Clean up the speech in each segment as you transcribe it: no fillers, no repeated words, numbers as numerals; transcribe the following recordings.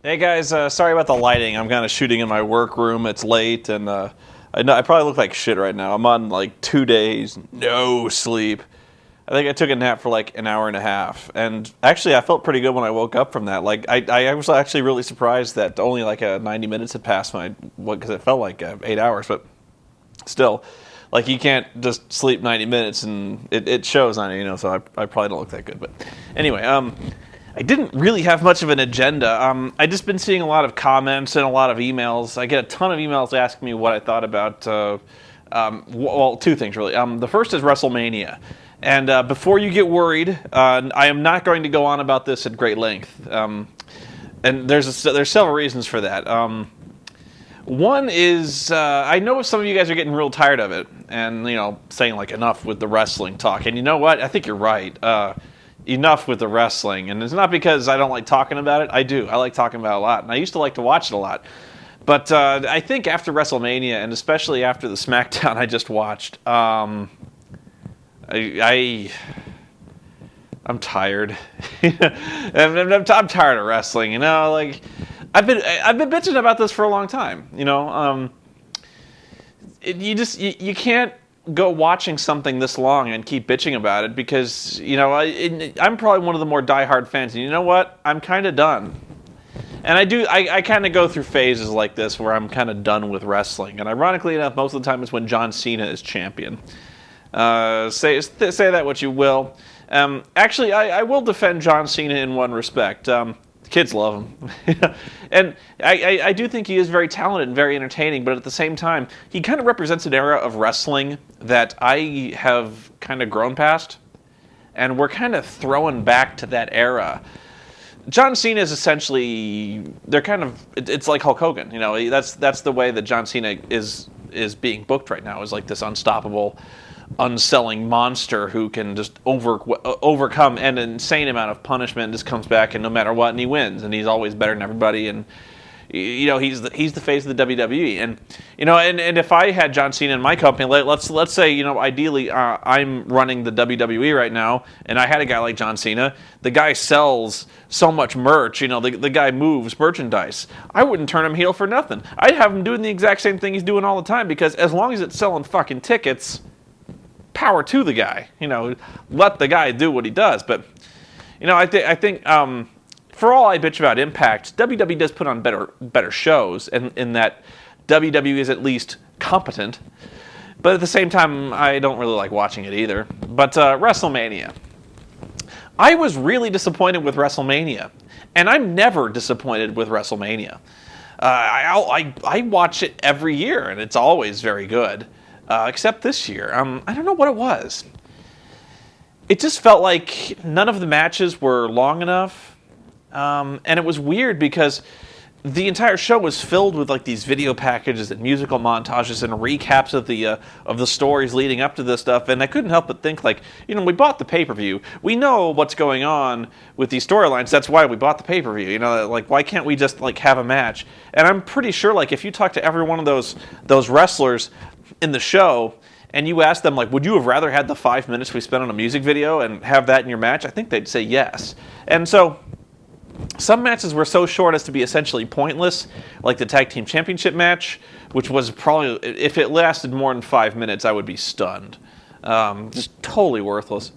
Hey guys, sorry about the lighting. I'm kind of shooting in my workroom. It's late, and I know I probably look like shit right now. I'm on like 2 days, no sleep. I think I took a nap for like an hour and a half, and actually I felt pretty good when I woke up from that. Like I was actually really surprised that only like 90 minutes had passed because it felt like 8 hours, but still, like you can't just sleep 90 minutes and it shows on it, so I probably don't look that good. But anyway, I didn't really have much of an agenda. I just been seeing a lot of comments and a lot of emails. I get a ton of emails asking me what I thought about, well, two things really. The first is Wrestlemania. And before you get worried, I am not going to go on about this at great length. And there's several reasons for that. One is, I know some of you guys are getting real tired of it and, saying like enough with the wrestling talk. And you know what? I think you're right. Enough with the wrestling. And it's not because I don't like talking about it. I do. I like talking about it a lot. And I used to like to watch it a lot. But I think after WrestleMania, and especially after the SmackDown I just watched, I'm tired. I'm tired of wrestling. Like I've been bitching about this for a long time. You can't go watching something this long and keep bitching about it because I'm probably one of the more diehard fans. And you know what? I'm kind of done. And I kind of go through phases like this where I'm kind of done with wrestling. And ironically enough, most of the time it's when John Cena is champion. Say that what you will. Actually, I will defend John Cena in one respect. Kids love him. And I do think he is very talented and very entertaining, but at the same time, he kind of represents an era of wrestling that I have kind of grown past. And we're kind of throwing back to that era. John Cena is essentially, it's like Hulk Hogan. That's the way that John Cena is being booked right now, is like this unstoppable, unselling monster who can just overcome an insane amount of punishment and just comes back and no matter what, and he wins, and he's always better than everybody, and he's the face of the WWE, and and if I had John Cena in my company, let's say ideally I'm running the WWE right now, and I had a guy like John Cena. The guy sells so much merch, the guy moves merchandise. I wouldn't turn him heel for nothing. I'd have him doing the exact same thing he's doing all the time, because as long as it's selling fucking tickets, power to the guy. Let the guy do what he does. But I think for all I bitch about Impact, WWE does put on better shows, and in that WWE is at least competent. But at the same time, I don't really like watching it either. But WrestleMania, I was really disappointed with WrestleMania, and I'm never disappointed with WrestleMania. I watch it every year, and it's always very good. Except this year. I don't know what it was. It just felt like none of the matches were long enough. And it was weird because the entire show was filled with like these video packages and musical montages and recaps of the stories leading up to this stuff. And I couldn't help but think like, we bought the pay-per-view. We know what's going on with these storylines. That's why we bought the pay-per-view. Like why can't we just like have a match? And I'm pretty sure like if you talk to every one of those wrestlers in the show, and you ask them, like, would you have rather had the 5 minutes we spent on a music video and have that in your match? I think they'd say yes. And so, some matches were so short as to be essentially pointless, like the Tag Team Championship match, which was probably, if it lasted more than 5 minutes, I would be stunned. Just totally worthless.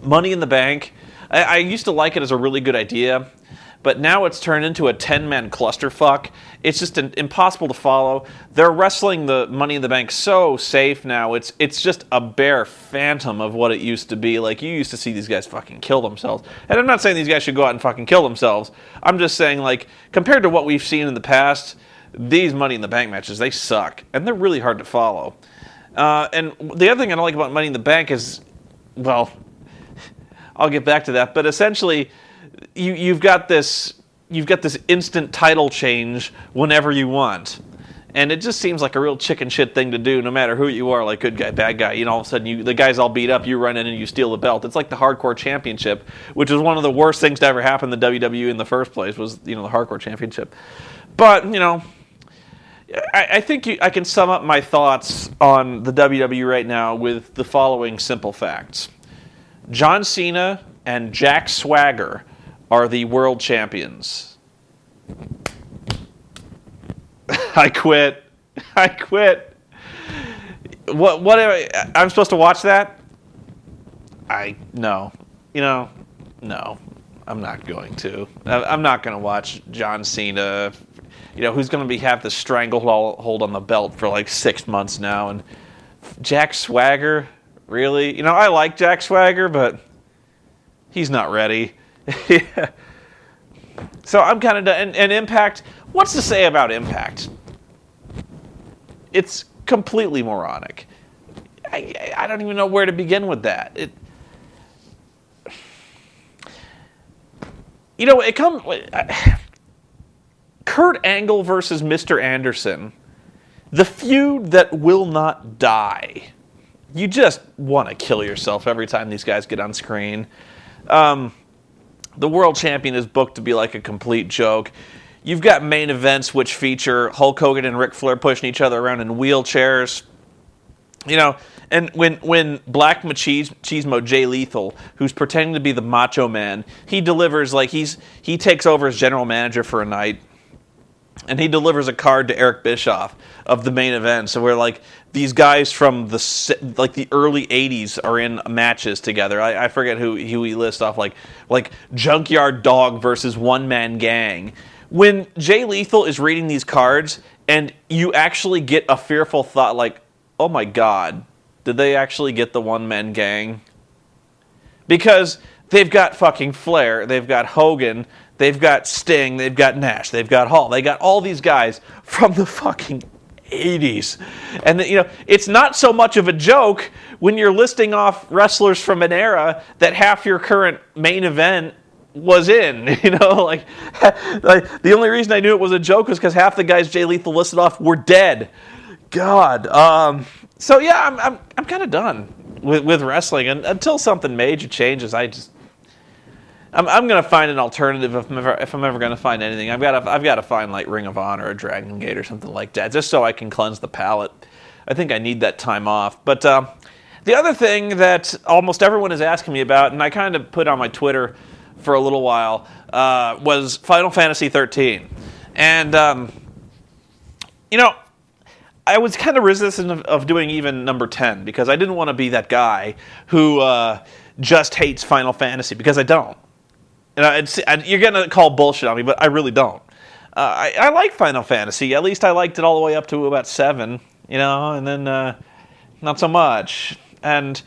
Money in the Bank, I used to like it as a really good idea, but now it's turned into a 10-man clusterfuck. It's just impossible to follow. They're wrestling the Money in the Bank so safe now. It's just a bare phantom of what it used to be. Like, you used to see these guys fucking kill themselves. And I'm not saying these guys should go out and fucking kill themselves. I'm just saying, like, compared to what we've seen in the past, these Money in the Bank matches, they suck. And they're really hard to follow. And the other thing I don't like about Money in the Bank is, well, I'll get back to that. But essentially, you've got this instant title change whenever you want, and it just seems like a real chicken shit thing to do. No matter who you are, like good guy, bad guy, all of a sudden the guy's all beat up, you run in and you steal the belt. It's like the Hardcore Championship, which is one of the worst things to ever happen to WWE in the first place. Was the Hardcore Championship, but I think I can sum up my thoughts on the WWE right now with the following simple facts: John Cena and Jack Swagger are the world champions. I quit. What I'm supposed to watch that? No. No. I'm not going to. I'm not going to watch John Cena, who's going to have the stranglehold on the belt for like 6 months now. And Jack Swagger, really? I like Jack Swagger, but he's not ready. Yeah. So I'm kind of done. And Impact, what's to say about Impact? It's completely moronic. I don't even know where to begin with that. Kurt Angle versus Mr. Anderson, the feud that will not die. You just want to kill yourself every time these guys get on screen. The world champion is booked to be like a complete joke. You've got main events which feature Hulk Hogan and Ric Flair pushing each other around in wheelchairs. And when Black Machismo Jay Lethal, who's pretending to be the Macho Man, he delivers he takes over as general manager for a night, and he delivers a card to Eric Bischoff of the main event. So where these guys from the early '80s are in matches together. I forget who he lists off like Junkyard Dog versus One Man Gang. When Jay Lethal is reading these cards, and you actually get a fearful thought like, oh my God, did they actually get the One Man Gang? Because they've got fucking Flair, they've got Hogan, they've got Sting, they've got Nash, they've got Hall, they got all these guys from the fucking 80s. And it's not so much of a joke when you're listing off wrestlers from an era that half your current main event was in. The only reason I knew it was a joke was because half the guys Jay Lethal listed off were dead. God. So yeah, I'm kind of done with wrestling, and until something major changes, I'm gonna find an alternative if I'm ever gonna find anything. I've got to find like Ring of Honor or Dragon Gate or something like that, just so I can cleanse the palate. I think I need that time off. But the other thing that almost everyone is asking me about, and I kind of put on my Twitter for a little while, was Final Fantasy XIII, and I was kind of resistant of doing even number 10 because I didn't want to be that guy who just hates Final Fantasy, because I don't. You're going to call bullshit on me, but I really don't. I like Final Fantasy. At least I liked it all the way up to about 7, and then not so much. And,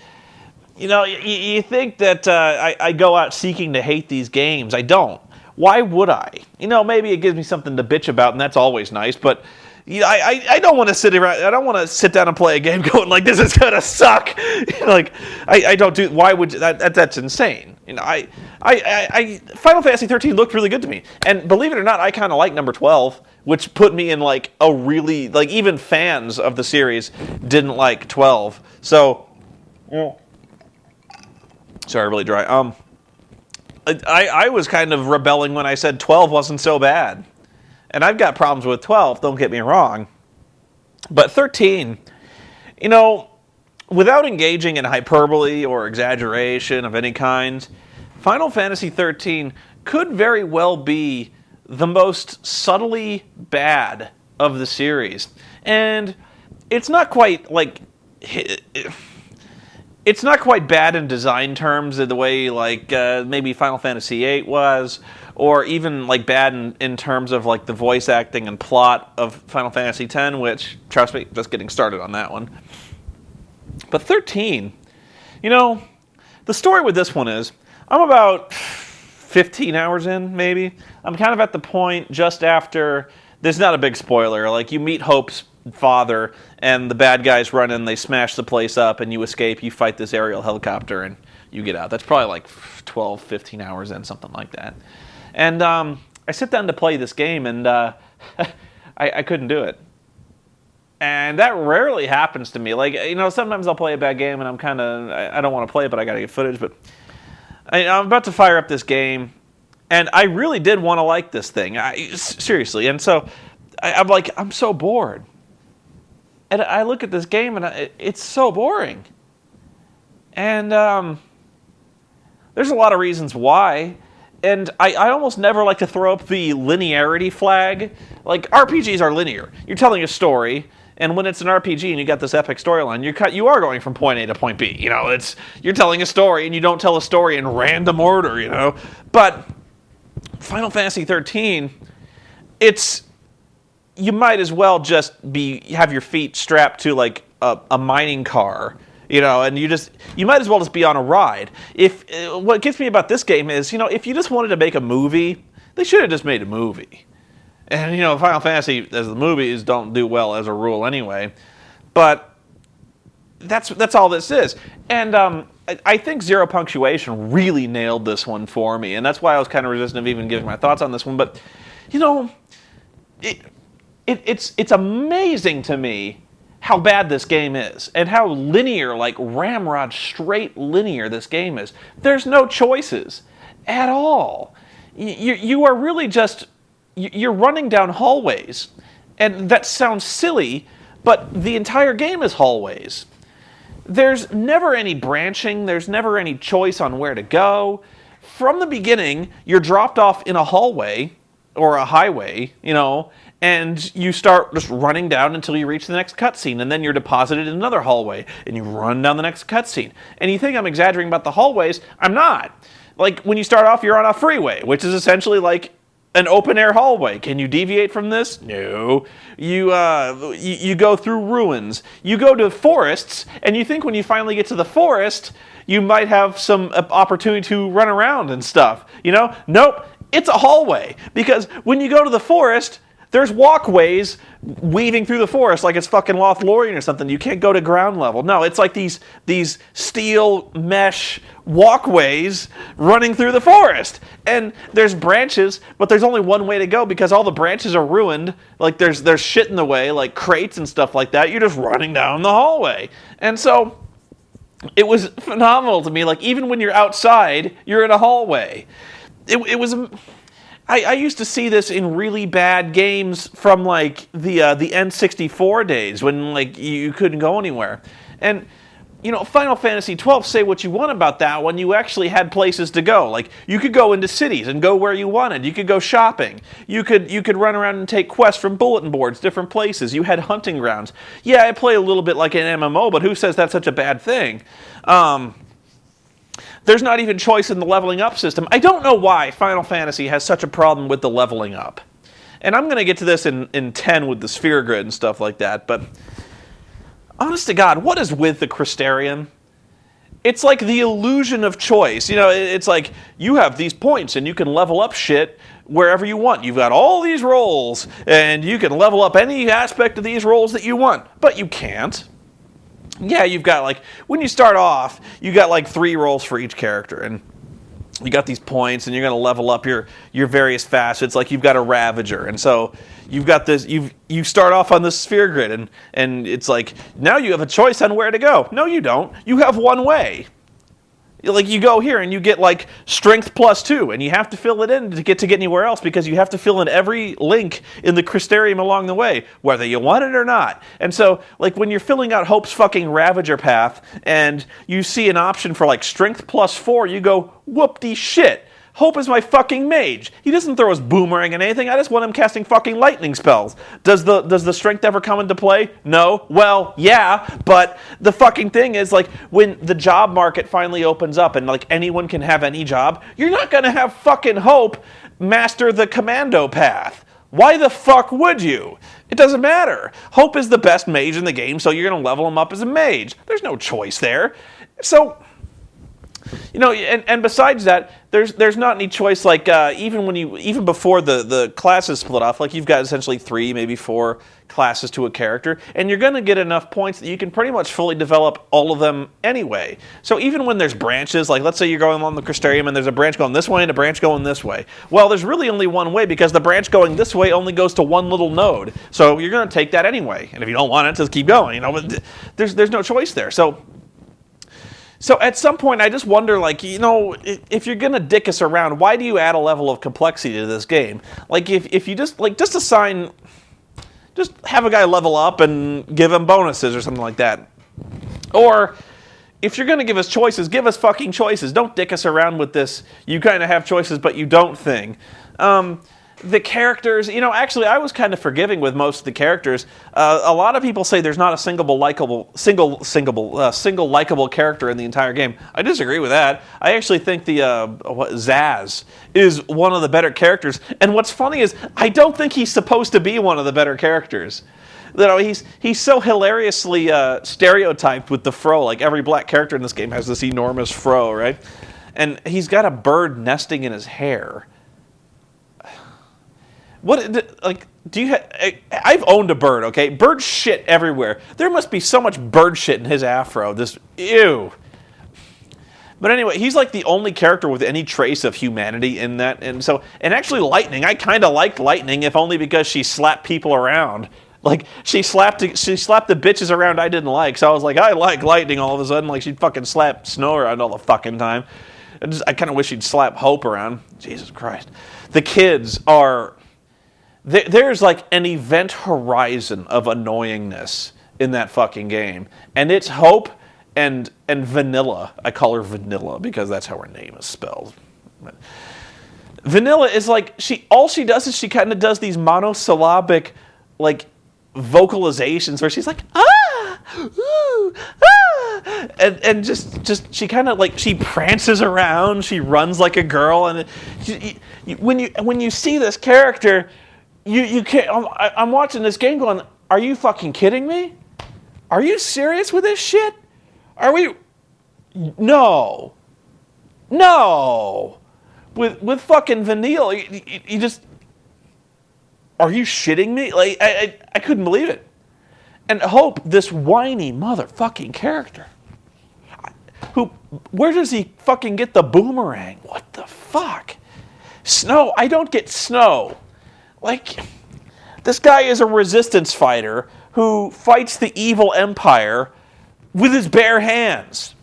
you think that I go out seeking to hate these games. I don't. Why would I? Maybe it gives me something to bitch about, and that's always nice, but I don't want to sit around. I don't want to sit down and play a game going like, this is gonna suck. I don't do. Why would that? That's insane. Final Fantasy 13 looked really good to me, and believe it or not, I kind of like number 12, which put me in a really even fans of the series didn't like 12. So, sorry, really dry. I was kind of rebelling when I said 12 wasn't so bad. And I've got problems with 12, don't get me wrong. But 13, without engaging in hyperbole or exaggeration of any kind, Final Fantasy 13 could very well be the most subtly bad of the series. And it's not quite it's not quite bad in design terms in the way maybe Final Fantasy VIII was, or even bad in terms of the voice acting and plot of Final Fantasy X, which, trust me, just getting started on that one. But 13, the story with this one is, I'm about 15 hours in, maybe. I'm kind of at the point just after, there's not a big spoiler, you meet Hope's father, and the bad guys run in, they smash the place up, and you escape, you fight this aerial helicopter, and you get out. That's probably 12, 15 hours in, something like that. And I sit down to play this game, and I couldn't do it. And that rarely happens to me. Sometimes I'll play a bad game, and I don't want to play it, but I got to get footage. But I'm about to fire up this game, and I really did want to like this thing. Seriously. And so I'm so bored. And I look at this game, and it's so boring. And there's a lot of reasons why. And I almost never like to throw up the linearity flag. Like, RPGs are linear. You're telling a story, and when it's an RPG and you got this epic storyline, you are going from point A to point B. You're telling a story, and you don't tell a story in random order. But Final Fantasy 13, you might as well just have your feet strapped to like a mining car. And you might as well just be on a ride. What gets me about this game is, if you just wanted to make a movie, they should have just made a movie. And, Final Fantasy, as the movies, don't do well as a rule anyway. But that's all this is. And I think Zero Punctuation really nailed this one for me. And that's why I was kind of resistant of even giving my thoughts on this one. But, it's amazing to me how bad this game is, and how linear, like ramrod straight linear this game is. There's no choices at all. You are really just, you're running down hallways, and that sounds silly, but the entire game is hallways. There's never any branching, there's never any choice on where to go. From the beginning, you're dropped off in a hallway, or a highway, and you start just running down until you reach the next cutscene, and then you're deposited in another hallway, and you run down the next cutscene. And you think I'm exaggerating about the hallways? I'm not. Like, when you start off, you're on a freeway, which is essentially like an open-air hallway. Can you deviate from this? No. You go through ruins. You go to forests, and you think when you finally get to the forest, you might have some opportunity to run around and stuff. Nope. It's a hallway. Because when you go to the forest, there's walkways weaving through the forest like it's fucking Lothlorien or something. You can't go to ground level. No, it's like these steel mesh walkways running through the forest. And there's branches, but there's only one way to go because all the branches are ruined. Like there's shit in the way, like crates and stuff like that. You're just running down the hallway. And so it was phenomenal to me. Like even when you're outside, you're in a hallway. It was... I used to see this in really bad games from like the N64 days when like you couldn't go anywhere. And Final Fantasy XII, say what you want about that one, you actually had places to go. Like you could go into cities and go where you wanted. You could go shopping. You could run around and take quests from bulletin boards, different places. You had hunting grounds. Yeah, I play a little bit like an MMO, but who says that's such a bad thing? There's not even choice in the leveling up system. I don't know why Final Fantasy has such a problem with the leveling up. And I'm going to get to this in 10 with the sphere grid and stuff like that, but honest to God, what is with the Crystarium? It's like the illusion of choice. It's like you have these points and you can level up shit wherever you want. You've got all these roles and you can level up any aspect of these roles that you want, but you can't. Yeah, you've got like, when you start off, you got like 3 roles for each character, and you got these points, and you're going to level up your various facets. Like you've got a Ravager, and so you've got this. You start off on the sphere grid, and it's like now you have a choice on where to go. No, you don't. You have one way. Like you go here and you get like strength +2, and you have to fill it in to get anywhere else because you have to fill in every link in the Crystarium along the way, whether you want it or not. And so, like when you're filling out Hope's fucking Ravager path, and you see an option for like strength +4, you go, whoop-de shit. Hope is my fucking mage. He doesn't throw his boomerang at anything. I just want him casting fucking lightning spells. Does the strength ever come into play? No. Well, yeah, but the fucking thing is, like, when the job market finally opens up and, like, anyone can have any job, you're not gonna have fucking Hope master the commando path. Why the fuck would you? It doesn't matter. Hope is the best mage in the game, so you're gonna level him up as a mage. There's no choice there. So... and besides that, there's not any choice. Like even before the classes split off, like you've got essentially 3, maybe 4 classes to a character, and you're going to get enough points that you can pretty much fully develop all of them anyway. So even when there's branches, like let's say you're going along the Crystarium and there's a branch going this way and a branch going this way. Well, there's really only one way because the branch going this way only goes to one little node. So you're going to take that anyway, and if you don't want it, just keep going. But there's no choice there. So at some point, I just wonder, like, if you're going to dick us around, why do you add a level of complexity to this game? Like, if you just have a guy level up and give him bonuses or something like that. Or, if you're going to give us choices, give us fucking choices. Don't dick us around with this, you kind of have choices, but you don't thing. The characters, actually, I was kind of forgiving with most of the characters. A lot of people say there's not a single likable character in the entire game. I disagree with that. I actually think the Zaz is one of the better characters. And what's funny is I don't think he's supposed to be one of the better characters. He's so hilariously stereotyped with the fro. Like every black character in this game has this enormous fro, right? And he's got a bird nesting in his hair. I've owned a bird, okay? Bird shit everywhere. There must be so much bird shit in his afro. Ew. But anyway, he's like the only character with any trace of humanity in that. And actually Lightning, I kind of liked Lightning, if only because she slapped people around. Like, she slapped the bitches around I didn't like. So I was like, I like Lightning all of a sudden. Like, she'd fucking slap Snow around all the fucking time. I kind of wish she'd slap Hope around. Jesus Christ. The kids are... There's like an event horizon of annoyingness in that fucking game. And it's Hope and Vanilla. I call her Vanilla because that's how her name is spelled. Vanilla is like, all she does is she kind of does these monosyllabic, like, vocalizations where she's like, ooh, ah, and just she kind of like, she prances around, she runs like a girl, and when you see this character, you can't. I'm watching this game going, are you fucking kidding me? Are you serious with this shit? Are we? No. With fucking Vanille, you just. Are you shitting me? Like, I couldn't believe it. And Hope, this whiny motherfucking character. Where does he fucking get the boomerang? What the fuck? Snow, I don't get Snow. Like, this guy is a resistance fighter who fights the evil empire with his bare hands.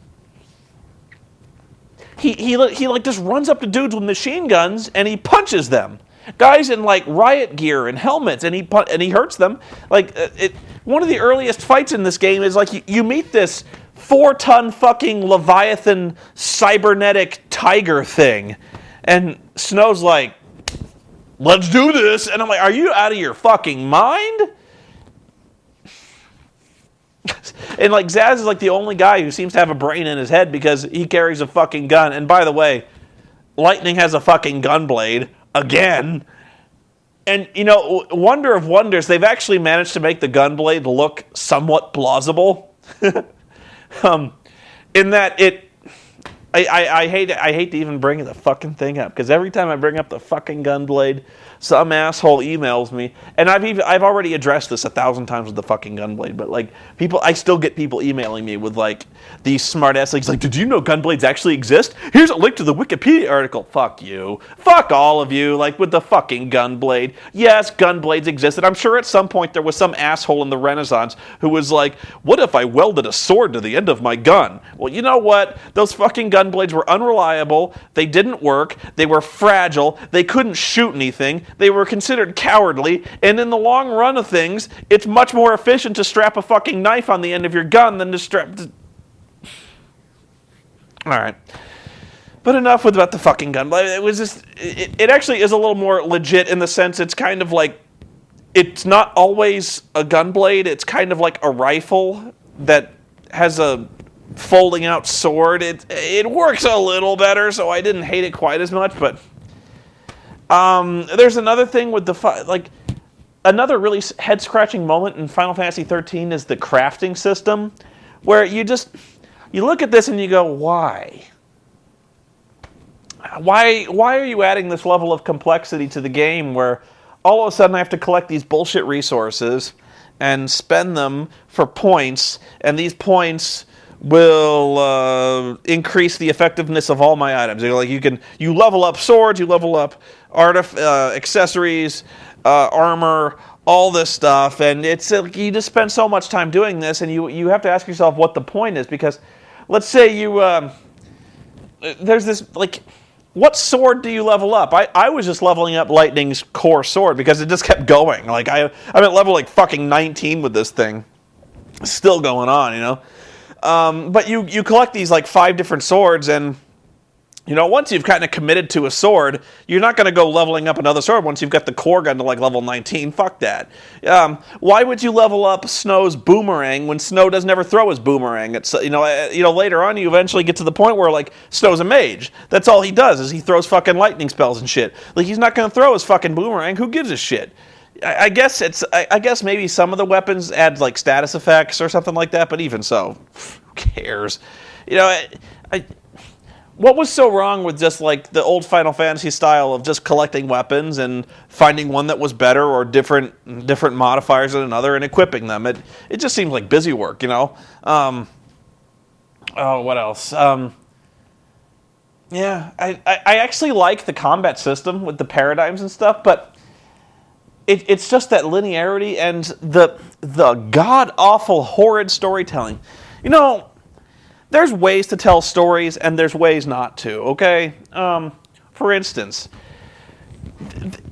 He like just runs up to dudes with machine guns and he punches them. Guys in like riot gear and helmets, and he hurts them. Like one of the earliest fights in this game is like you meet this 4-ton fucking Leviathan cybernetic tiger thing, and Snow's like, let's do this. And I'm like, are you out of your fucking mind? And like Zaz is like the only guy who seems to have a brain in his head because he carries a fucking gun. And by the way, Lightning has a fucking gun blade again. And wonder of wonders, they've actually managed to make the gun blade look somewhat plausible. In that I hate to even bring the fucking thing up, because every time I bring up the fucking gun blade, some asshole emails me, and I've already addressed this 1,000 times with the fucking gun blade, but like I still get people emailing me with like these smart ass things like, did you know gun blades actually exist? Here's a link to the Wikipedia article. Fuck you. Fuck all of you, like with the fucking gun blade. Yes, gun blades existed. I'm sure at some point there was some asshole in the Renaissance who was like, what if I welded a sword to the end of my gun? Well, you know what? Those fucking gun blades were unreliable. They didn't work. They were fragile. They couldn't shoot anything. They were considered cowardly. And in the long run of things, it's much more efficient to strap a fucking knife on the end of your gun than to strap... All right. But enough about the fucking gun. It was just... It actually is a little more legit in the sense it's kind of like... It's not always a gun blade. It's kind of like a rifle that has a folding out sword. It works a little better, so I didn't hate it quite as much, but there's another thing with another really head-scratching moment in Final Fantasy XIII is the crafting system, where you look at this and you go, why? Why are you adding this level of complexity to the game where all of a sudden I have to collect these bullshit resources and spend them for points, and these points will increase the effectiveness of all my items. Like you level up swords, you level up accessories, armor, all this stuff, and it's you just spend so much time doing this, and you have to ask yourself what the point is, because let's say there's this like, what sword do you level up? I was just leveling up Lightning's core sword because it just kept going. Like I'm at level like fucking 19 with this thing, still going on, But you collect these like 5 different swords, and once you've kind of committed to a sword, you're not going to go leveling up another sword once you've got the core gun to like level 19. Fuck that. Why would you level up Snow's boomerang when Snow doesn't ever throw his boomerang? It's later on you eventually get to the point where like Snow's a mage. That's all he does is he throws fucking lightning spells and shit. Like he's not going to throw his fucking boomerang. Who gives a shit? I guess maybe some of the weapons add like status effects or something like that, but even so, who cares? What was so wrong with just like the old Final Fantasy style of just collecting weapons and finding one that was better or different modifiers than another and equipping them? It just seems like busy work, what else? Yeah, I actually like the combat system with the paradigms and stuff, but it's just that linearity and the god-awful, horrid storytelling. There's ways to tell stories, and there's ways not to, okay? For instance,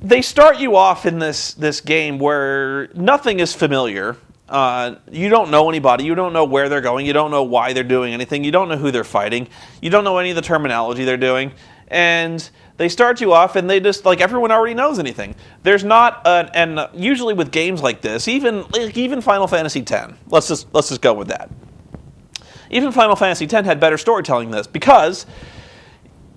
they start you off in this game where nothing is familiar. You don't know anybody. You don't know where they're going. You don't know why they're doing anything. You don't know who they're fighting. You don't know any of the terminology they're doing. And they start you off, and they just, like, everyone already knows anything. There's not, and usually with games like this, even Final Fantasy X, let's just go with that. Even Final Fantasy X had better storytelling than this because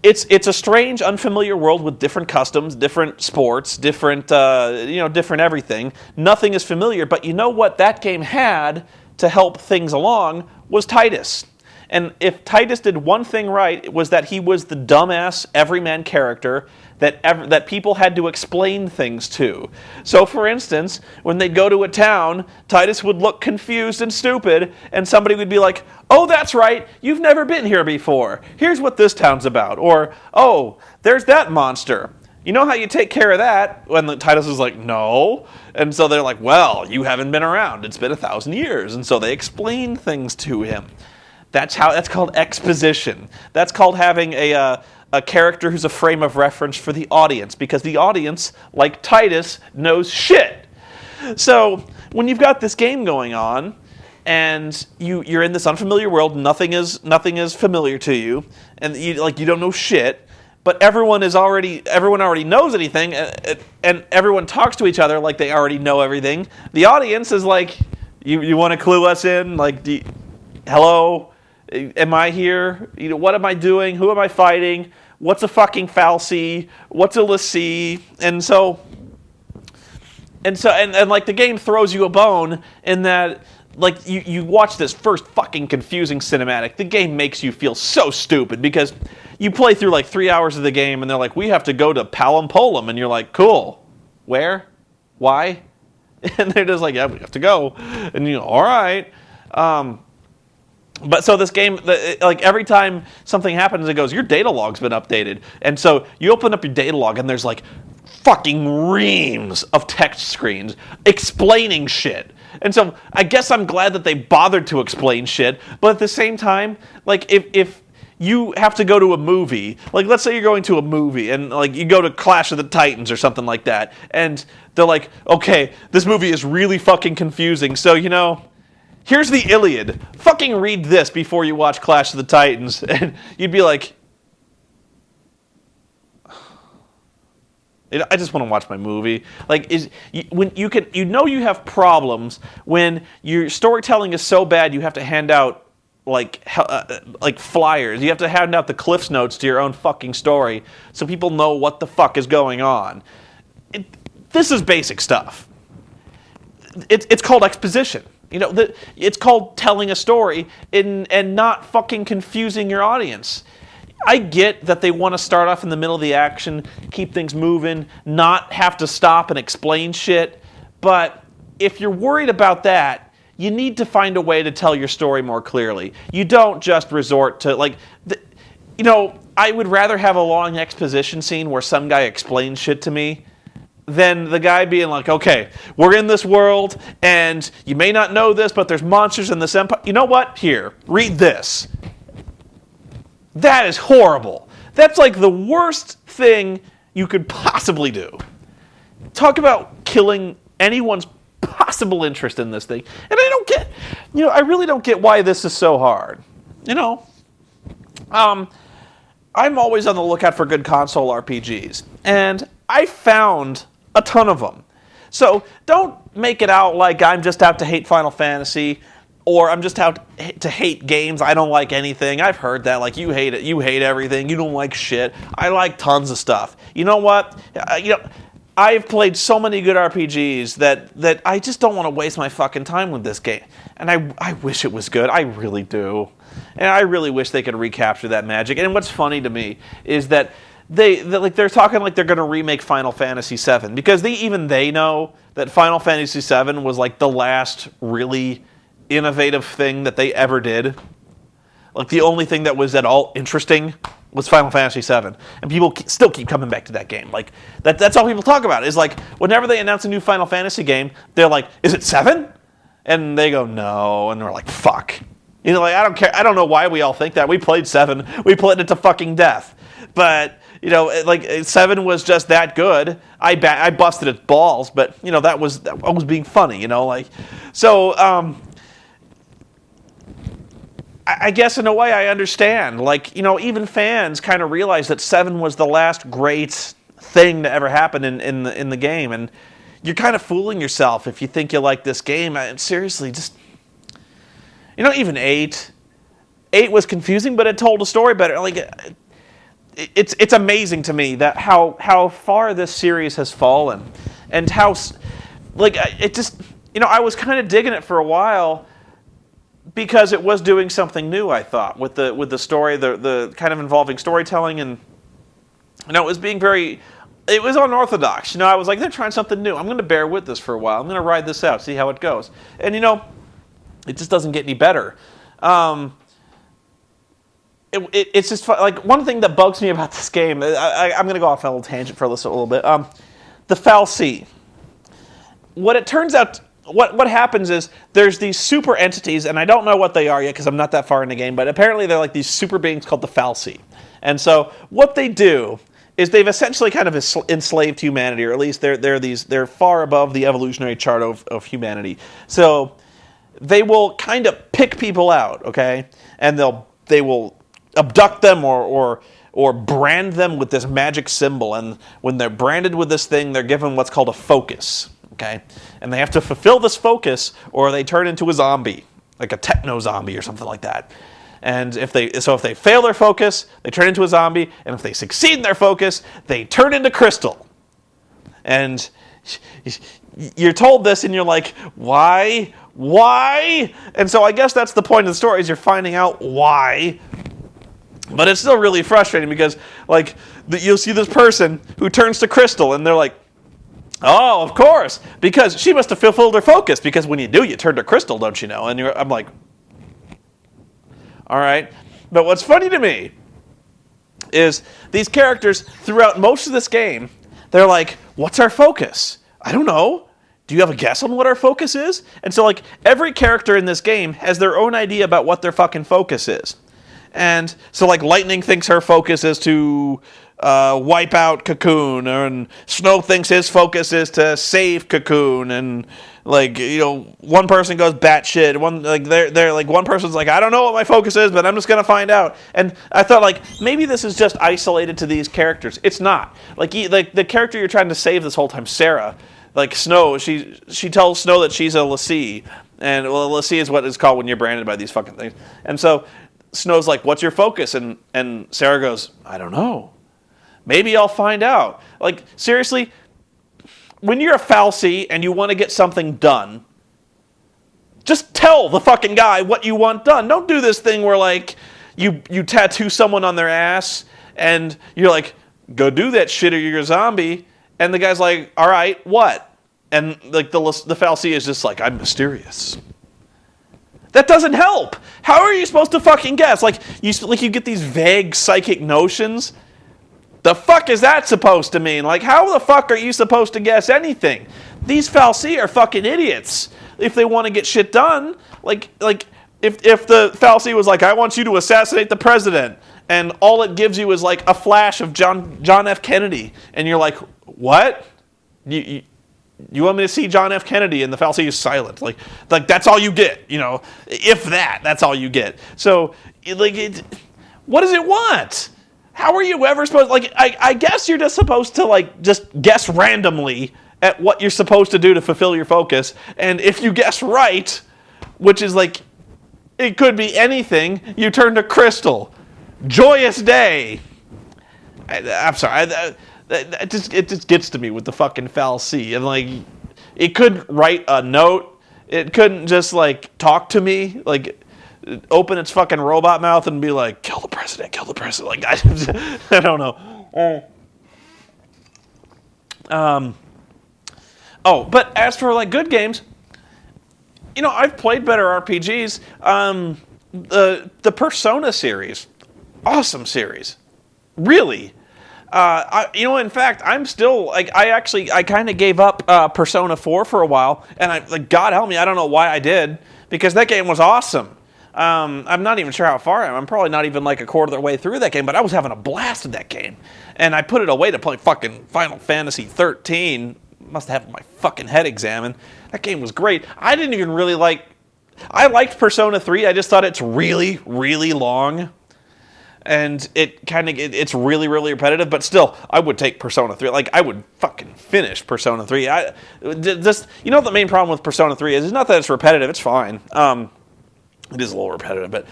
it's a strange, unfamiliar world with different customs, different sports, different everything. Nothing is familiar, but you know what that game had to help things along was Titus. And if Titus did one thing right, it was that he was the dumbass everyman character that people had to explain things to. So, for instance, when they'd go to a town, Titus would look confused and stupid, and somebody would be like, "Oh, that's right, you've never been here before. Here's what this town's about." Or, "Oh, there's that monster. You know how you take care of that?" When Titus is like, "No." And so they're like, "Well, you haven't been around. It's been 1,000 years." And so they explain things to him. That's called exposition. That's called having a character who's a frame of reference for the audience, because the audience, like Titus, knows shit. So when you've got this game going on, and you're in this unfamiliar world, nothing is familiar to you, and you don't know shit, but everyone already knows anything, and everyone talks to each other like they already know everything. The audience is like, you want to clue us in? Like, hello? Am I here? What am I doing? Who am I fighting? What's a fucking fal'C? What's a l'C? And like the game throws you a bone in that, like, you watch this first fucking confusing cinematic. The game makes you feel so stupid because you play through like 3 hours of the game and they're like, "We have to go to Palampolum," and you're like, "Cool. Where? Why?" And they're just like, "Yeah, we have to go." And all right. But so this game, like every time something happens, it goes, "Your data log's been updated." And so you open up your data log and there's like fucking reams of text screens explaining shit. And so I guess I'm glad that they bothered to explain shit. But at the same time, like if you have to go to a movie, like let's say you're going to a movie and like you go to Clash of the Titans or something like that, and they're like, "Okay, this movie is really fucking confusing. So, here's the Iliad. Fucking read this before you watch Clash of the Titans." And you'd be like, I just want to watch my movie. Like, when you have problems when your storytelling is so bad you have to hand out like flyers. You have to hand out the Cliff's Notes to your own fucking story so people know what the fuck is going on. This is basic stuff. It's called exposition. It's called telling a story and not fucking confusing your audience. I get that they want to start off in the middle of the action, keep things moving, not have to stop and explain shit. But if you're worried about that, you need to find a way to tell your story more clearly. You don't just resort to, I would rather have a long exposition scene where some guy explains shit to me than the guy being like, "Okay, we're in this world, and you may not know this, but there's monsters in this empire. You know what? Here, read this." That is horrible. That's like the worst thing you could possibly do. Talk about killing anyone's possible interest in this thing. And I don't care. I really don't get why this is so hard. I'm always on the lookout for good console RPGs, and I found a ton of them. So don't make it out like I'm just out to hate Final Fantasy, or I'm just out to hate games. I don't like anything. I've heard that, like, you hate it. You hate everything. You don't like shit. I like tons of stuff. You know what? I've played so many good RPGs that I just don't want to waste my fucking time with this game. And I wish it was good. I really do. And I really wish they could recapture that magic. And what's funny to me is that they're talking like they're going to remake Final Fantasy VII, because even they know that Final Fantasy VII was like the last really innovative thing that they ever did. Like, the only thing that was at all interesting was Final Fantasy VII, and people still keep coming back to that game. Like, that's all people talk about. Is like, whenever they announce a new Final Fantasy game, they're like, "Is it 7?" And they go, "No," and we're like, "Fuck." Like, I don't care. I don't know why we all think that. We played 7. We played it to fucking death. But like, 7 was just that good. I busted its balls, but that was being funny. So. I guess in a way I understand. Like, even fans kind of realize that 7 was the last great thing to ever happen in the game, and you're kind of fooling yourself if you think you like this game. Seriously, just even 8 was confusing, but it told a story better. Like, it's amazing to me that how far this series has fallen, and how, like, it just I was kind of digging it for a while, because it was doing something new, I thought, with the story, the kind of involving storytelling, and it was being it was unorthodox. I was like, they're trying something new. I'm going to bear with this for a while. I'm going to ride this out, see how it goes. And it just doesn't get any better. It's just like, one thing that bugs me about this game. I'm going to go off on a little tangent for a little bit. The fal'Cie. What it turns out. What happens is there's these super entities, and I don't know what they are yet because I'm not that far in the game, but apparently they're like these super beings called the fal'Cie. And so what they do is they've essentially kind of enslaved humanity, or at least they're far above the evolutionary chart of humanity. So they will kind of pick people out, okay? And they will abduct them or brand them with this magic symbol, and when they're branded with this thing, they're given what's called a focus. Okay, and they have to fulfill this focus, or they turn into a zombie, like a techno zombie or something like that. And if they fail their focus, they turn into a zombie, and if they succeed in their focus, they turn into crystal. And you're told this, and you're like, why? And so I guess that's the point of the story, is you're finding out why. But it's still really frustrating, because like you'll see this person who turns to crystal, and they're like, "Oh, of course, because she must have fulfilled her focus, because when you do, you turn to crystal, don't you know?" And I'm like, all right. But what's funny to me is these characters, throughout most of this game, they're like, "What's our focus?" "I don't know. Do you have a guess on what our focus is?" And so, like, every character in this game has their own idea about what their fucking focus is. And so, like, Lightning thinks her focus is to wipe out Cocoon, and Snow thinks his focus is to save Cocoon, and like, one person goes batshit. One person's like, "I don't know what my focus is, but I'm just gonna find out." And I thought, like, maybe this is just isolated to these characters. It's not. Like the character you're trying to save this whole time, Sarah, like Snow, she tells Snow that she's a l'Cie, and l'Cie is what it's called when you're branded by these fucking things. And so Snow's like, "What's your focus?" And Sarah goes, "I don't know. Maybe I'll find out." Like, seriously, when you're a fal'Cie and you want to get something done, just tell the fucking guy what you want done. Don't do this thing where, like, you tattoo someone on their ass and you're like, "Go do that shit or you're a zombie." And the guy's like, "All right, what?" And like the fal'Cie is just like, "I'm mysterious." That doesn't help. How are you supposed to fucking guess? Like you get these vague psychic notions. The fuck is that supposed to mean? Like, how the fuck are you supposed to guess anything? These fal'Cie are fucking idiots if they want to get shit done. Like if the fal'Cie was like, "I want you to assassinate the president," and all it gives you is like a flash of John F. Kennedy, and you're like, "What? You want me to see John F. Kennedy and the Fal'C is silent. Like that's all you get, If that's all you get. So, what does it want? How are you ever supposed, I guess you're just supposed to, just guess randomly at what you're supposed to do to fulfill your focus. And if you guess right, which is it could be anything, you turn to crystal. Joyous day. I'm sorry. It just gets to me with the fucking Fal'C. And, it couldn't write a note. It couldn't just, talk to me. Open its fucking robot mouth and be like, kill the president, kill the president. I don't know. But as for good games, I've played better RPGs. The Persona series, awesome series, really. In fact, I'm still I kind of gave up Persona 4 for a while, and God help me, I don't know why I did, because that game was awesome. I'm not even sure how far I am. I'm probably not even a quarter of the way through that game, but I was having a blast with that game. And I put it away to play fucking Final Fantasy 13. Must have my fucking head examined. That game was great. I didn't even really I liked Persona 3. I just thought it's really, really long. And it's really, really repetitive, but still, I would take Persona 3. I would fucking finish Persona 3. The main problem with Persona 3 is, it's not that it's repetitive, it's fine. It is a little repetitive, but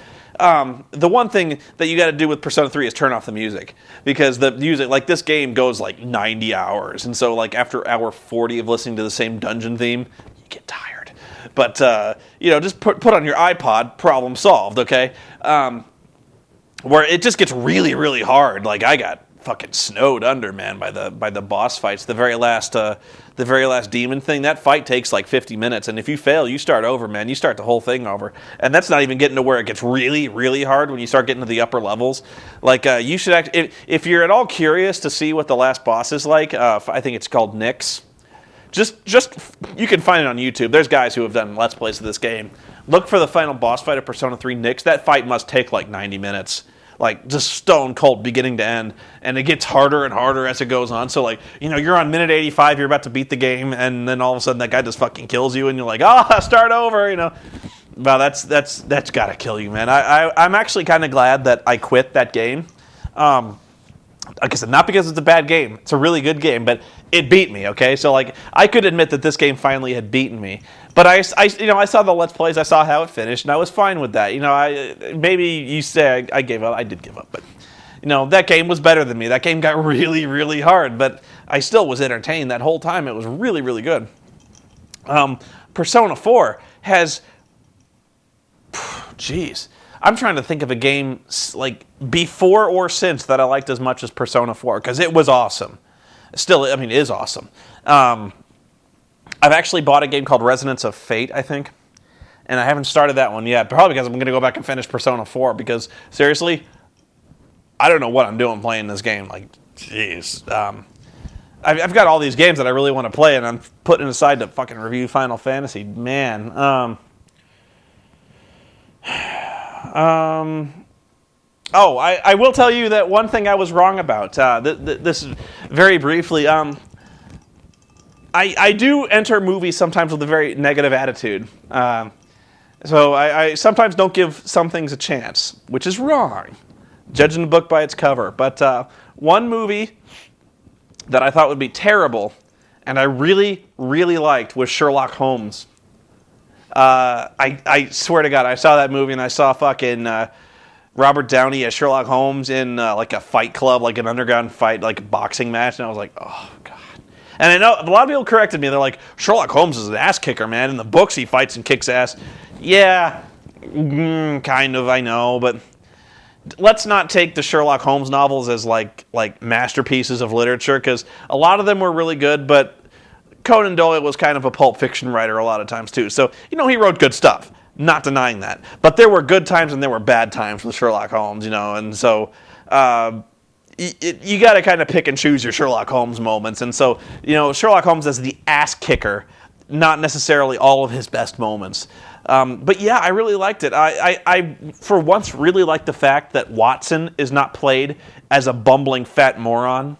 the one thing that you got to do with Persona 3 is turn off the music, because the music, this game goes 90 hours, and so after hour 40 of listening to the same dungeon theme, you get tired. But just put on your iPod, problem solved. Okay, where it just gets really, really hard. I got fucking snowed under, man, by the boss fights. The very last demon thing, that fight takes 50 minutes, and if you fail, you start over, man. You start the whole thing over, and that's not even getting to where it gets really, really hard when you start getting to the upper levels. You should if you're at all curious to see what the last boss is like, I think it's called Nyx. Just you can find it on YouTube. There's guys who have done Let's Plays of this game. Look for the final boss fight of Persona 3 Nyx. That fight must take 90 minutes. Just stone cold beginning to end, and it gets harder and harder as it goes on. So you're on minute 85, you're about to beat the game, and then all of a sudden that guy just fucking kills you, and you're like, start over, Well, that's gotta kill you, man. I'm actually kind of glad that I quit that game. Like I said, not because it's a bad game. It's a really good game, but it beat me, okay? So, I could admit that this game finally had beaten me. But I saw the Let's Plays, I saw how it finished, and I was fine with that. Maybe you say I gave up. I did give up, but, that game was better than me. That game got really, really hard, but I still was entertained that whole time. It was really, really good. Persona 4 has... Jeez. I'm trying to think of a game before or since that I liked as much as Persona 4, because it was awesome. Still, it is awesome. I've actually bought a game called Resonance of Fate, I think, and I haven't started that one yet, probably because I'm going to go back and finish Persona 4, because, seriously, I don't know what I'm doing playing this game. Jeez. I've got all these games that I really want to play, and I'm putting it aside to fucking review Final Fantasy. Man. I will tell you that one thing I was wrong about. This is very briefly. I do enter movies sometimes with a very negative attitude. So I sometimes don't give some things a chance, which is wrong. Judging the book by its cover. But one movie that I thought would be terrible, and I really, really liked, was Sherlock Holmes. I swear to God, I saw that movie and I saw fucking Robert Downey as Sherlock Holmes in a fight club, an underground fight, a boxing match, and I was like, oh, God. And I know a lot of people corrected me. They're like, Sherlock Holmes is an ass kicker, man. In the books, he fights and kicks ass. Yeah, kind of, I know, but let's not take the Sherlock Holmes novels as like masterpieces of literature, because a lot of them were really good, but Conan Doyle was kind of a pulp fiction writer a lot of times too. So, he wrote good stuff. Not denying that. But there were good times and there were bad times with Sherlock Holmes, and so you got to kind of pick and choose your Sherlock Holmes moments. And so, Sherlock Holmes as the ass kicker, not necessarily all of his best moments. But yeah, I really liked it. I for once really liked the fact that Watson is not played as a bumbling fat moron.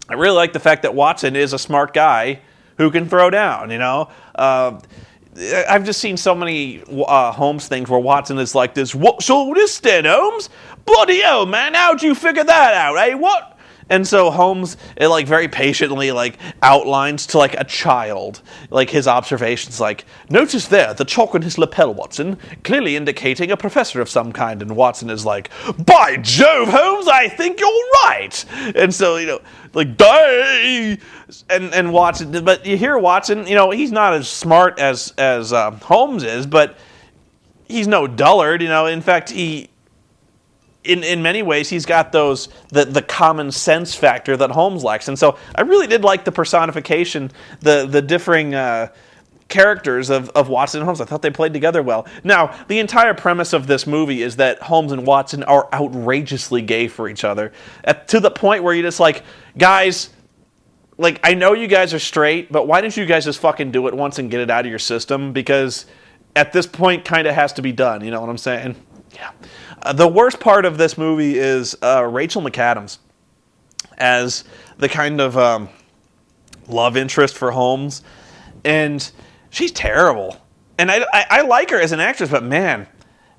I really like the fact that Watson is a smart guy who can throw down, I've just seen so many Holmes things where Watson is like this, what's all this then, Holmes? Bloody hell, man, how'd you figure that out, eh? What? And so Holmes, very patiently, outlines to, a child, his observations, notice there, the chalk on his lapel, Watson, clearly indicating a professor of some kind. And Watson is like, by Jove, Holmes, I think you're right. And so, die. And Watson, but you hear Watson, he's not as smart as Holmes is, but he's no dullard, In fact, in many ways, he's got the common sense factor that Holmes lacks. And so I really did like the personification, the differing characters of Watson and Holmes. I thought they played together well. Now, the entire premise of this movie is that Holmes and Watson are outrageously gay for each other, to the point where you're just like, guys, I know you guys are straight, but why don't you guys just fucking do it once and get it out of your system? Because at this point, kind of has to be done. You know what I'm saying? Yeah. The worst part of this movie is Rachel McAdams as the kind of love interest for Holmes, and she's terrible. And I like her as an actress, but man,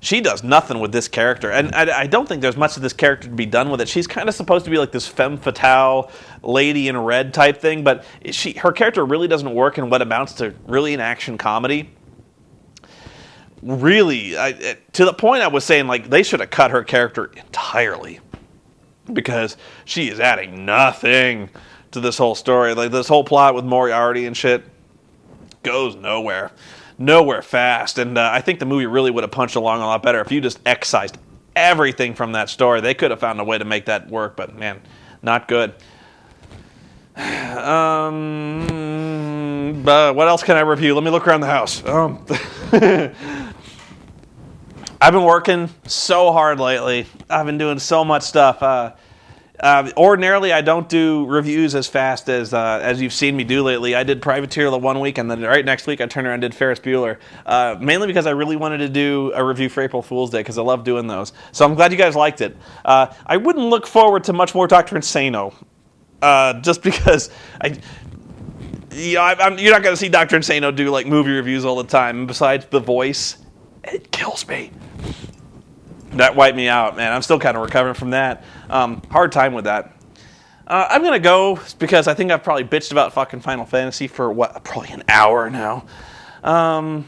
she does nothing with this character. And I don't think there's much of this character to be done with it. She's kind of supposed to be like this femme fatale, lady in red type thing, but her character really doesn't work in what amounts to really an action comedy. Really, to the point I was saying, they should have cut her character entirely, because she is adding nothing to this whole story. This whole plot with Moriarty and shit goes nowhere fast. And I think the movie really would have punched along a lot better if you just excised everything from that story. They could have found a way to make that work, but man, not good. But what else can I review? Let me look around the house. I've been working so hard lately. I've been doing so much stuff. Ordinarily, I don't do reviews as fast as you've seen me do lately. I did Privateer the 1 week, and then right next week I turned around and did Ferris Bueller. Mainly because I really wanted to do a review for April Fool's Day, because I love doing those. So I'm glad you guys liked it. I wouldn't look forward to much more Dr. Insano. Just because you're not going to see Dr. Insano do movie reviews all the time. And besides the voice, it kills me. That wiped me out, man. I'm still kind of recovering from that. Hard time with that. I'm going to go because I think I've probably bitched about fucking Final Fantasy for probably an hour now. I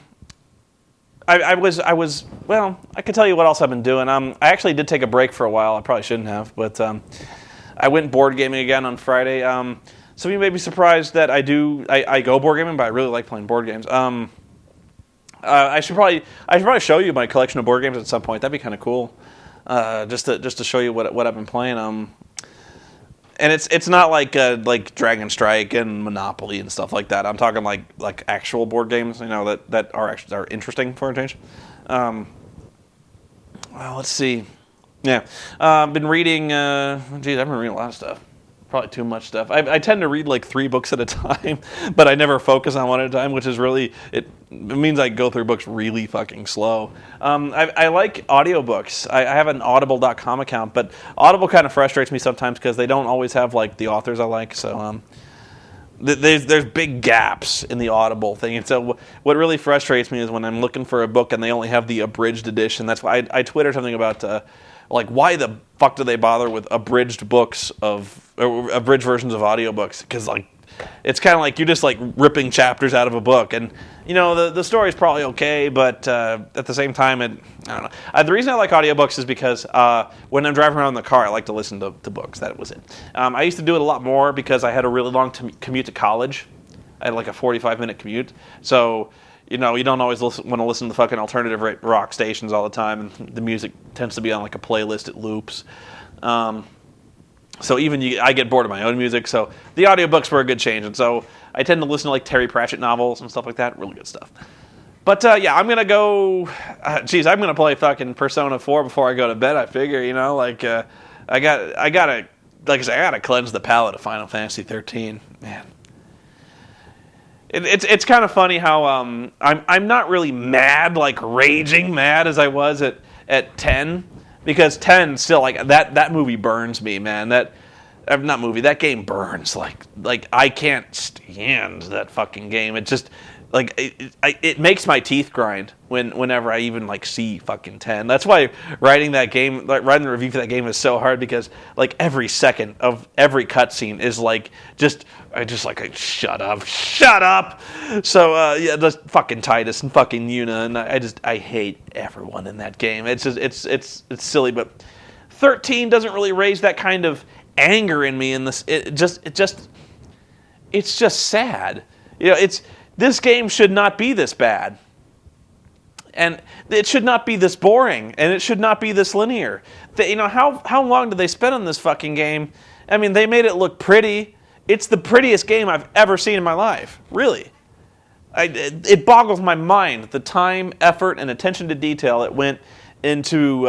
could tell you what else I've been doing. I actually did take a break for a while. I probably shouldn't have, but I went board gaming again on Friday. Some of you may be surprised that I go board gaming, but I really like playing board games. I should probably show you my collection of board games at some point. That'd be kind of cool, just to show you what I've been playing. And it's not like Dragon Strike and Monopoly and stuff like that. I'm talking like actual board games, that are interesting for a change. Well, let's see. Yeah, I've been reading. I've been reading a lot of stuff. Probably too much stuff. I tend to read 3 books at a time, but I never focus on one at a time, which is really, it means I go through books really fucking slow. I like audiobooks. I have an audible.com account, but Audible kind of frustrates me sometimes because they don't always have the authors I like. So there's big gaps in the Audible thing. And so what really frustrates me is when I'm looking for a book and they only have the abridged edition. That's why I twittered something about why the fuck do they bother with abridged versions of audiobooks? Because it's kind of like you're just ripping chapters out of a book, and the story's probably okay, but at the same time, I don't know. The reason I like audiobooks is because when I'm driving around in the car, I like to listen to books. That was it. I used to do it a lot more because I had a really long commute to college. I had a 45-minute commute, so. You don't always want to listen to the fucking alternative rock stations all the time, and the music tends to be on a playlist. It loops. So even I get bored of my own music, so the audiobooks were a good change. And so I tend to listen to Terry Pratchett novels and stuff like that. Really good stuff. But yeah, I'm going to go, I'm going to play fucking Persona 4 before I go to bed, I figure, I gotta cleanse the palate of Final Fantasy 13. Man. It's kind of funny how I'm not really mad, raging mad as I was at 10, because 10 still that movie burns me, man. not movie. That game burns. Like I can't stand that fucking game. It just like it makes my teeth grind whenever I even like see fucking 10. That's why writing that game, like writing the review for that game, is so hard, because like every second of every cutscene is like shut up. So yeah, the fucking Titus and fucking Yuna, and I hate everyone in that game. It's just it's silly, but 13 doesn't really raise that kind of anger in me. In this, it's just sad. You know, this game should not be this bad. And it should not be this boring, and it should not be this linear. How long did they spend on this fucking game? I mean, they made it look pretty. It's the prettiest game I've ever seen in my life, really. It boggles my mind the time, effort, and attention to detail that went into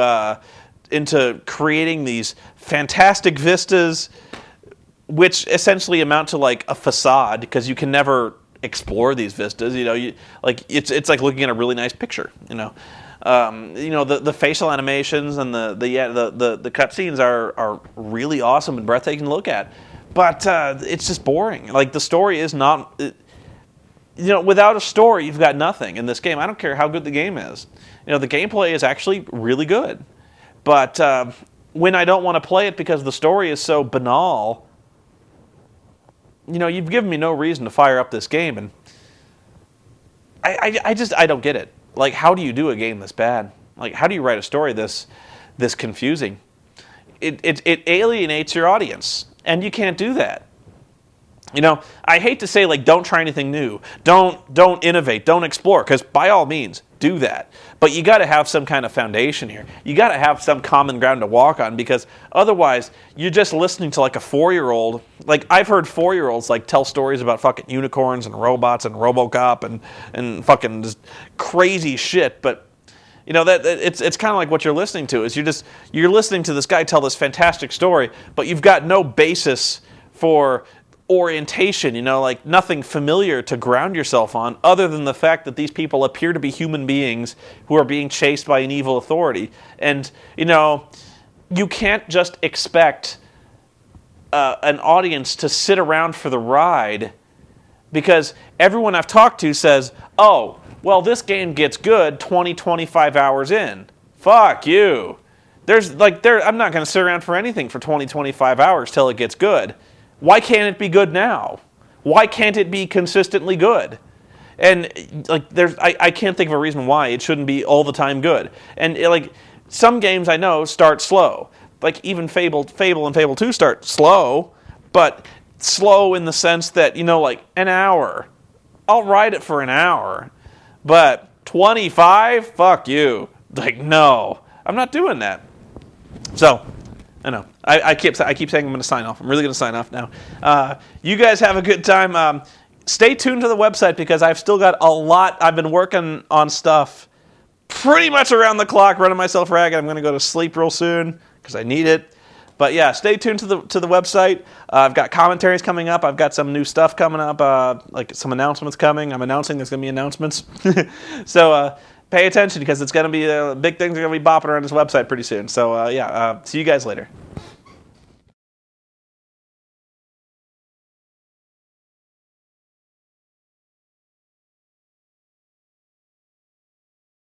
creating these fantastic vistas, which essentially amount to like a facade, because you can never explore these vistas. It's like looking at a really nice picture. The facial animations and the cutscenes are really awesome and breathtaking to look at, but it's just boring. Like, the story is not. Without a story, you've got nothing in this game. I don't care how good the game is. The gameplay is actually really good, but when I don't want to play it because the story is so banal, you've given me no reason to fire up this game, and I don't get it. Like, how do you do a game this bad? Like, how do you write a story this confusing? It alienates your audience, and you can't do that. I hate to say, like, don't try anything new, don't innovate, don't explore, because by all means, do that. But you got to have some kind of foundation here. You got to have some common ground to walk on, because otherwise, you're just listening to like a 4-year-old. Like, I've heard 4-year-olds like tell stories about fucking unicorns and robots and RoboCop and fucking just crazy shit. But that it's kind of like what you're listening to is you're listening to this guy tell this fantastic story, but you've got no basis for orientation, like nothing familiar to ground yourself on, other than the fact that these people appear to be human beings who are being chased by an evil authority. And you can't just expect an audience to sit around for the ride, because everyone I've talked to says, oh, well, this game gets good 20-25 hours in. Fuck you. I'm not going to sit around for anything for 20-25 hours till it gets good. Why can't it be good now? Why can't it be consistently good? And I can't think of a reason why it shouldn't be all the time good. And some games I know start slow. Like, even Fable and Fable 2 start slow, but slow in the sense that, like an hour. I'll ride it for an hour, but 25? Fuck you. Like, no, I'm not doing that. So, I know. I keep saying I'm going to sign off. I'm really going to sign off now. You guys have a good time. Stay tuned to the website, because I've still got a lot. I've been working on stuff pretty much around the clock, running myself ragged. I'm going to go to sleep real soon because I need it. But yeah, stay tuned to the website. I've got commentaries coming up. I've got some new stuff coming up, like some announcements coming. I'm announcing there's going to be announcements. So pay attention, because it's going to be big things are going to be bopping around this website pretty soon. So yeah, see you guys later.